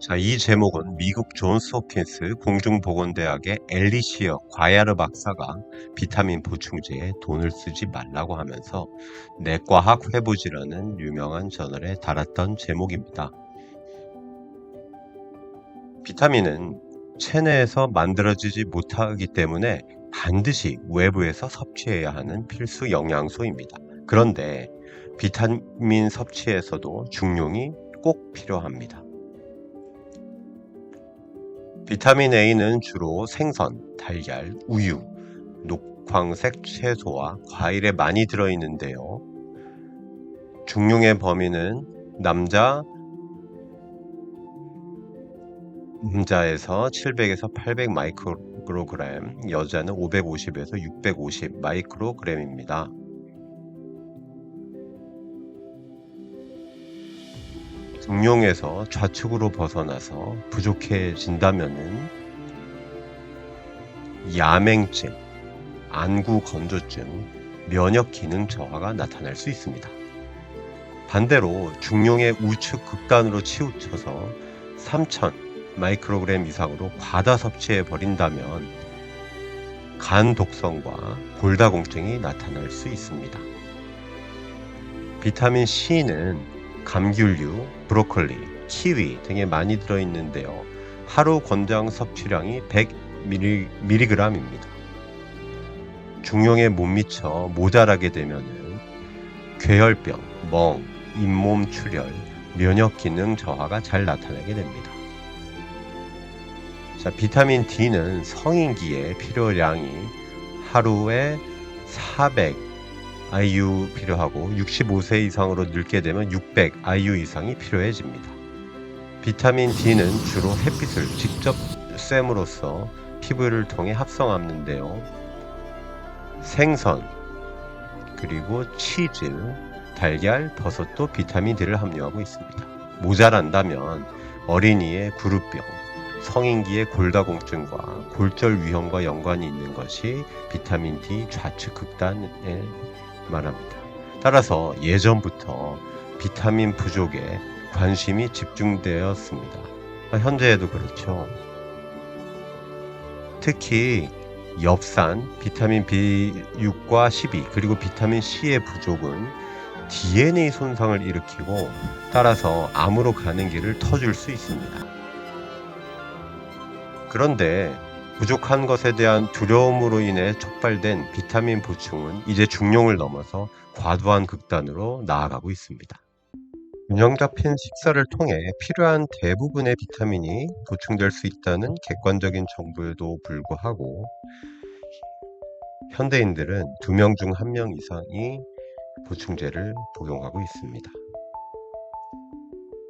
자, 이 제목은 미국 존스 홉킨스 공중보건대학의 앨리시어 과야르 박사가 비타민 보충제에 돈을 쓰지 말라고 하면서 내과학 회부지라는 유명한 저널에 달았던 제목입니다. 비타민은 체내에서 만들어지지 못하기 때문에 반드시 외부에서 섭취해야 하는 필수 영양소입니다. 그런데 비타민 섭취에서도 중용이 꼭 필요합니다. 비타민 A는 주로 생선, 달걀, 우유, 녹황색 채소와 과일에 많이 들어있는데요. 중용의 범위는 남자에서 700에서 800 마이크로그램, 여자는 550에서 650 마이크로그램입니다. 중용에서 좌측으로 벗어나서 부족해진다면은 야맹증, 안구 건조증, 면역 기능 저하가 나타날 수 있습니다. 반대로 중용의 우측 극단으로 치우쳐서 3000 마이크로그램 이상으로 과다 섭취해 버린다면 간 독성과 골다공증이 나타날 수 있습니다. 비타민 C는 감귤류, 브로콜리, 키위 등에 많이 들어있는데요. 하루 권장 섭취량이 100mg입니다. 중용에 못 미쳐 모자라게 되면은 괴혈병, 멍, 잇몸 출혈, 면역 기능 저하가 잘 나타나게 됩니다. 자, 비타민 D는 성인기에 필요량이 하루에 400 IU 필요하고 65세 이상으로 늙게 되면 600 IU 이상이 필요해집니다. 비타민 D는 주로 햇빛을 직접 쐰으로써 피부를 통해 합성하는데요. 생선, 그리고 치즈, 달걀, 버섯도 비타민 D를 함유하고 있습니다. 모자란다면 어린이의 구루병, 성인기의 골다공증과 골절 위험과 연관이 있는 것이 비타민 D 좌측 극단에 말합니다. 따라서 예전부터 비타민 부족에 관심이 집중되었습니다. 현재에도 그렇죠. 특히 엽산, 비타민 B6과 12, 그리고 비타민 C의 부족은 DNA 손상을 일으키고 따라서 암으로 가는 길을 터줄 수 있습니다. 그런데 부족한 것에 대한 두려움으로 인해 촉발된 비타민 보충은 이제 중용을 넘어서 과도한 극단으로 나아가고 있습니다. 균형 잡힌 식사를 통해 필요한 대부분의 비타민이 보충될 수 있다는 객관적인 정보에도 불구하고 현대인들은 2명 중 1명 이상이 보충제를 복용하고 있습니다.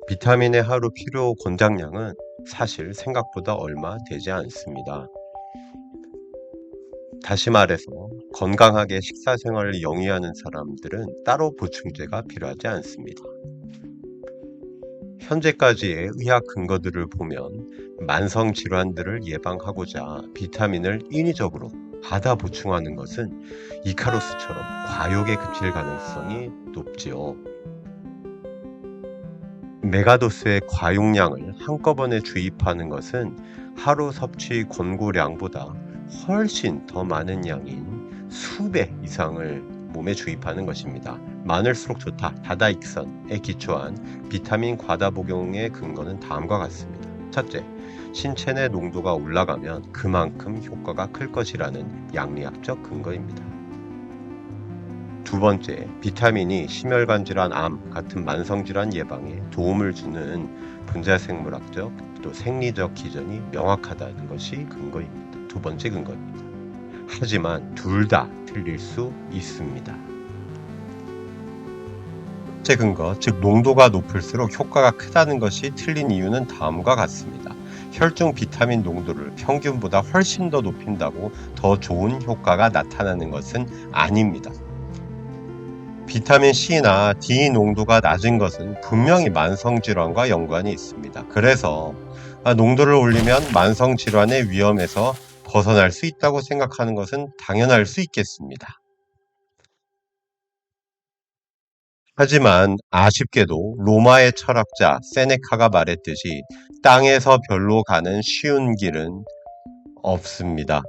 비타민의 하루 필요 권장량은 사실 생각보다 얼마 되지 않습니다. 다시 말해서 건강하게 식사 생활을 영위하는 사람들은 따로 보충제가 필요하지 않습니다. 현재까지의 의학 근거들을 보면 만성 질환들을 예방하고자 비타민을 인위적으로 과다 보충하는 것은 이카로스처럼 과욕에 그칠 가능성이 높지요. 메가도스의 과용량을 한꺼번에 주입하는 것은 하루 섭취 권고량보다 훨씬 더 많은 양인 수배 이상을 몸에 주입하는 것입니다. 많을수록 좋다. 다다익선에 기초한 비타민 과다 복용의 근거는 다음과 같습니다. 첫째, 신체 내 농도가 올라가면 그만큼 효과가 클 것이라는 양리학적 근거입니다. 두 번째, 비타민이 심혈관 질환, 암 같은 만성질환 예방에 도움을 주는 분자생물학적 또 생리적 기전이 명확하다는 것이 근거입니다. 두 번째 근거입니다. 하지만 둘 다 틀릴 수 있습니다. 첫째 근거, 즉 농도가 높을수록 효과가 크다는 것이 틀린 이유는 다음과 같습니다. 혈중 비타민 농도를 평균보다 훨씬 더 높인다고 더 좋은 효과가 나타나는 것은 아닙니다. 비타민 C나 D 농도가 낮은 것은 분명히 만성질환과 연관이 있습니다. 그래서 농도를 올리면 만성질환의 위험에서 벗어날 수 있다고 생각하는 것은 당연할 수 있겠습니다. 하지만 아쉽게도 로마의 철학자 세네카가 말했듯이 땅에서 별로 가는 쉬운 길은 없습니다.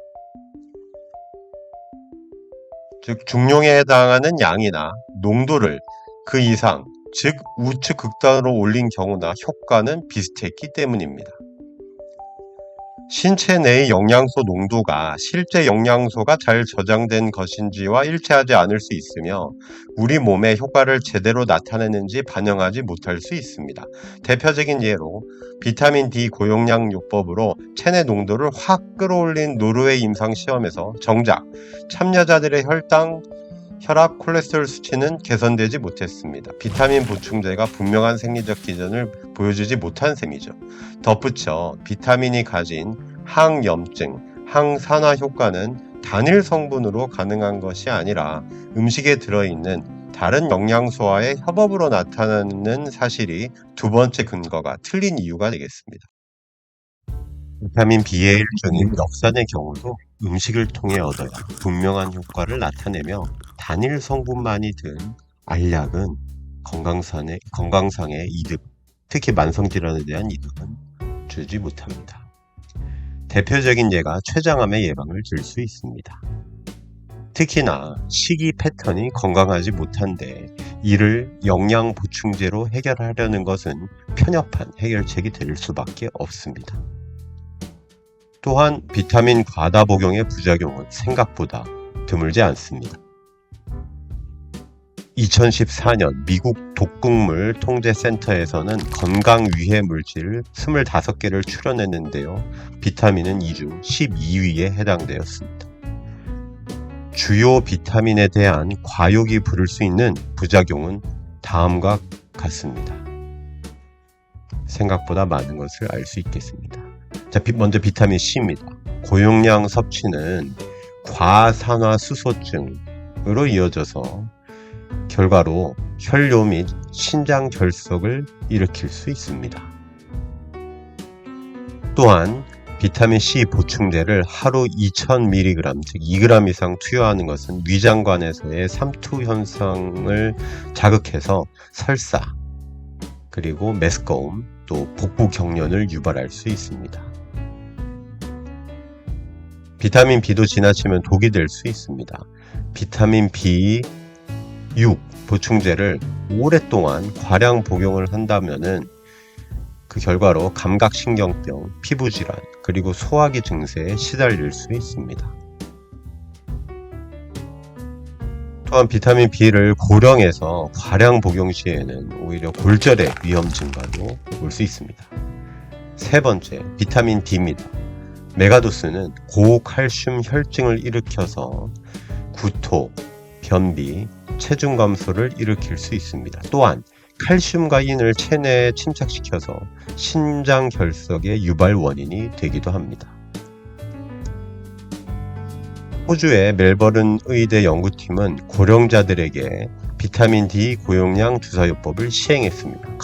즉 중용에 해당하는 양이나 농도를 그 이상, 즉 우측 극단으로 올린 경우나 효과는 비슷했기 때문입니다. 신체 내의 영양소 농도가 실제 영양소가 잘 저장된 것인지와 일치하지 않을 수 있으며 우리 몸에 효과를 제대로 나타내는지 반영하지 못할 수 있습니다. 대표적인 예로 비타민 D 고용량 요법으로 체내 농도를 확 끌어올린 노르웨이 임상 시험에서 정작 참여자들의 혈압, 콜레스테롤 수치는 개선되지 못했습니다. 비타민 보충제가 분명한 생리적 기전을 보여주지 못한 셈이죠. 덧붙여 비타민이 가진 항염증, 항산화 효과는 단일 성분으로 가능한 것이 아니라 음식에 들어있는 다른 영양소와의 협업으로 나타나는 사실이 두 번째 근거가 틀린 이유가 되겠습니다. 비타민 B의 일종인 엽산의 경우도 음식을 통해 얻어야 분명한 효과를 나타내며 단일 성분만이 든 알약은 건강상의 이득, 특히 만성질환에 대한 이득은 주지 못합니다. 대표적인 예가 췌장암의 예방을 들 수 있습니다. 특히나 식이 패턴이 건강하지 못한데 이를 영양 보충제로 해결하려는 것은 편협한 해결책이 될 수밖에 없습니다. 또한 비타민 과다 복용의 부작용은 생각보다 드물지 않습니다. 2014년 미국 독극물 통제센터에서는 건강위해 물질 25개를 추론했는데요. 비타민은 이 중 12위에 해당되었습니다. 주요 비타민에 대한 과욕이 부를 수 있는 부작용은 다음과 같습니다. 생각보다 많은 것을 알 수 있겠습니다. 자, 먼저 비타민 C입니다. 고용량 섭취는 과산화수소증으로 이어져서 결과로 혈뇨 및 신장 결석을 일으킬 수 있습니다. 또한 비타민 C 보충제를 하루 2000mg, 즉 2g 이상 투여하는 것은 위장관에서의 삼투 현상을 자극해서 설사, 그리고 메스꺼움, 또 복부 경련을 유발할 수 있습니다. 비타민 B도 지나치면 독이 될 수 있습니다. 비타민 B6 보충제를 오랫동안 과량 복용을 한다면은 그 결과로 감각신경병, 피부질환, 그리고 소화기 증세에 시달릴 수 있습니다. 또한 비타민 B를 고령에서 과량 복용 시에는 오히려 골절의 위험 증가도 올 수 있습니다. 세 번째, 비타민 D입니다. 메가도스는 고칼슘 혈증을 일으켜서 구토, 변비, 체중 감소를 일으킬 수 있습니다. 또한 칼슘과 인을 체내에 침착시켜서 신장 결석의 유발 원인이 되기도 합니다. 호주의 멜버른 의대 연구팀은 고령자들에게 비타민 D 고용량 주사요법을 시행했습니다.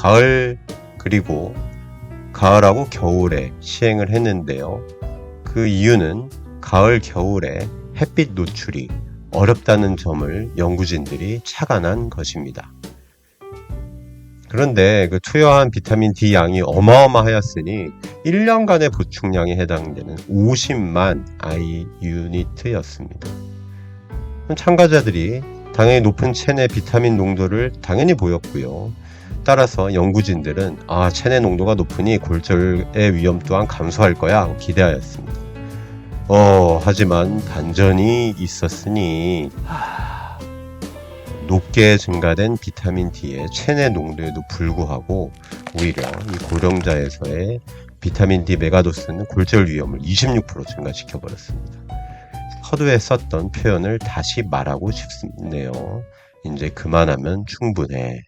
가을하고 겨울에 시행을 했는데요. 그 이유는 가을, 겨울에 햇빛 노출이 어렵다는 점을 연구진들이 착안한 것입니다. 그런데 그 투여한 비타민 D 양이 어마어마하였으니 1년간의 보충량에 해당되는 50만 IU였습니다. 참가자들이 당연히 높은 체내 비타민 농도를 당연히 보였고요. 따라서 연구진들은 체내 농도가 높으니 골절의 위험 또한 감소할 거야 하고 기대하였습니다. 하지만 반전이 있었으니 높게 증가된 비타민 D의 체내 농도에도 불구하고 오히려 이 고령자에서의 비타민 D 메가도스는 골절 위험을 26% 증가시켜 버렸습니다. 서두에 썼던 표현을 다시 말하고 싶네요. 이제 그만하면 충분해.